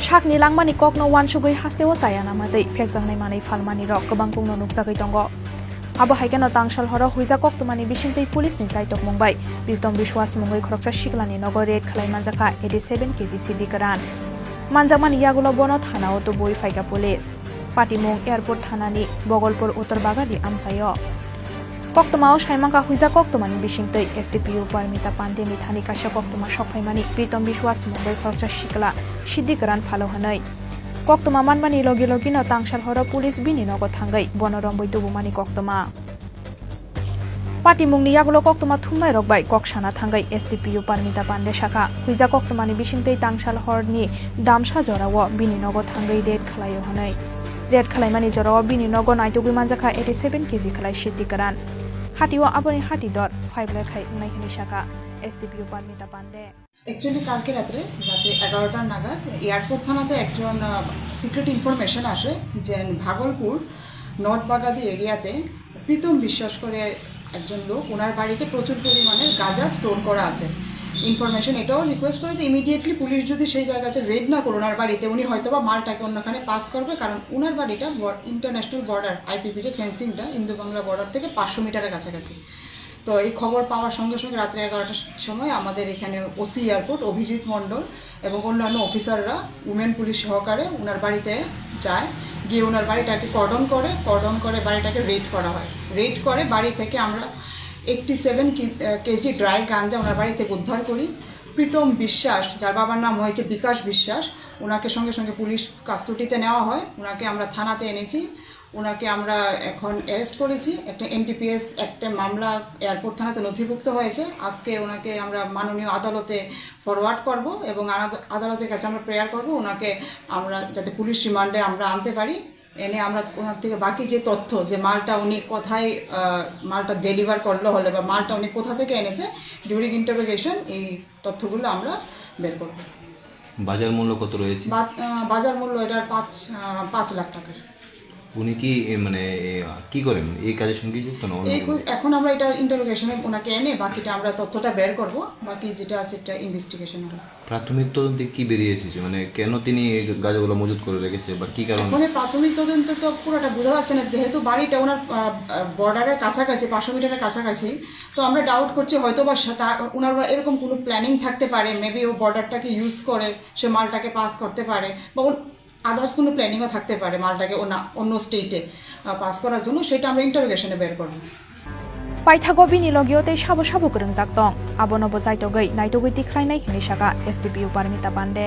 Shakni langmani kokno wan sugui hasteo sayana matei phekjangnai manei falmani rok gobang kungno nukjagui tongo abo haikeno tangshal horo huija koktumani bisingtei police ni saitok mungbai Pritom Biswas mungoi khoroksa shiklani nogo red khlai Manjakha 87 kg Siddi karan manjakmani yagulo bono Thana auto boi faika police Patimung airport Thana ni Bagalpur Uttar Bagadi Amchaio Koktumao Shaimangka huija koktumani bisingtei STPU Parmita Pande ni thani kasya koktuma sokhaimani Pritom Biswas mungoi khoroksa shikla Siddi karan phalo hanai koktuma manmani logi logi no tangshal horo police bini nogo thangai bonorong boi tubumani koktuma Patimung ni yagulo koktuma thumnai rokbai koksana thangai STPU Parmita Pande shakha huija koktumani bisingtei tangshal horni damsa jorawo bini nogo thangai red khlaio hanai red khlaimani jorawo bini nogo naitugui Manjakha 87 kg khlai Siddi karan হাটিও আপনি হাটি দর 5 লাখ খাই নাইখানি শাখা এসটিপিউ Paromita Pandey actually কালকে রাতে 11টার নাগাদ airport থানাতে একজন secret information আসে যে ভাগলপুর নর্থ বাগাদি এরিয়াতে প্রীতম বিশ্বাস করে একজন লোক ওনার বাড়িতে প্রচুর পরিমাণে গাঁজা স্টোর করা আছে ইনফরমেশন এটাও রিকোয়েস্ট করেছে ইমিডিয়েটলি পুলিশ যদি সেই জায়গাতে রেড না করে ওনার বাড়িতে উনি হয়তোবা মালটাকে অন্যখানে পাস করবে কারণ ওনার বাড়িটা ইন্টারন্যাশনাল বর্ডার আইপিপি যে ফেন্সিংটা ইন্দো বাংলা বর্ডার থেকে 500 মিটারের কাছাকাছি তো এই খবর পাওয়ার সঙ্গে সঙ্গে রাত্রে 11টার সময় আমাদের এখানে ওসি এয়ারপোর্ট অভিজিৎ মণ্ডল এবং অন্যান্য অফিসাররা উমেন পুলিশ সহকারে ওনার বাড়িতে যায় গিয়ে ওনার বাড়িটাকে কর্ডন করে বাড়িটাকে রেড করা হয় রেড করে বাড়ি থেকে আমরা 87 কেজি ড্রাই গাঞ্জা ওনার বাড়ি থেকে উদ্ধার করি প্রীতম বিশ্বাস যার বাবার নাম হয়েছে বিকাশ বিশ্বাস ওনাকে সঙ্গে সঙ্গে পুলিশ কাস্টডিতে নেওয়া হয় ওনাকে আমরা থানাতে এনেছি ওনাকে আমরা এখন অ্যারেস্ট করেছি একটা এনটিপিএস একটা মামলা এয়ারপোর্ট থানাতে নথিভুক্ত হয়েছে আজকে ওনাকে আমরা মাননীয় আদালতে ফরওয়ার্ড করব এবং আদালতের কাছে আমরা প্রেয়ার করব ওনাকে আমরা যাতে পুলিশ রিমান্ডে আমরা আনতে পারি এনে আমরা ওনার থেকে বাকি যে তথ্য যে মালটা উনি কোথায় মালটা ডেলিভার করলো হলে বা মালটা উনি কোথা থেকে এনেছে ডিউরিং ইন্টারোগেশন এই তথ্যগুলো আমরা বের করব বাজার মূল্য কত রয়েছে বাজার মূল্য এটার 5 লাখ টাকার উনি কি মানে কি করেন এই কাজের সঙ্গে যুক্ত না এখন আমরা এটা ইন্টারোগেশনে ওনাকে এনে বাকিটা আমরা তথ্যটা বের করব বাকি যেটা আছে এটা ইনভেস্টিগেশন হবে প্রাথমিক তদন্তে কি বেরিয়ে এসেছে মানে কেন তিনি এই গাঁজাগুলো মজুত করে রেখেছে বা কি কারণে মানে প্রাথমিক তদন্তে তো পুরোটা বোঝা যাচ্ছে না যেহেতু বাড়িটা ওনার বর্ডারের কাছাকাছি 500 মিটারের কাছাকাছি তো আমরা ডাউট করছি হয়তো বা ওনার এরকম কোনো প্ল্যানিং থাকতে পারে মেবি ও বর্ডারটাকে ইউজ করে সে মালটাকে পাস করতে পারে বা আদার্স কোনো প্ল্যানিংও থাকতে পারে মালটাকে অন্য স্টেটে পাস করার জন্য সেটা আমরা ইন্টারোগেশনে বের করব পাইথাগো বিনি লগিওতে সাবো সাবো গরং জাক দং আবনবো জাইতগৈ নাইতগৈ তিখ্রাইনাই হিনি শাখা এসটিপিউ পারমিতা পান্ডে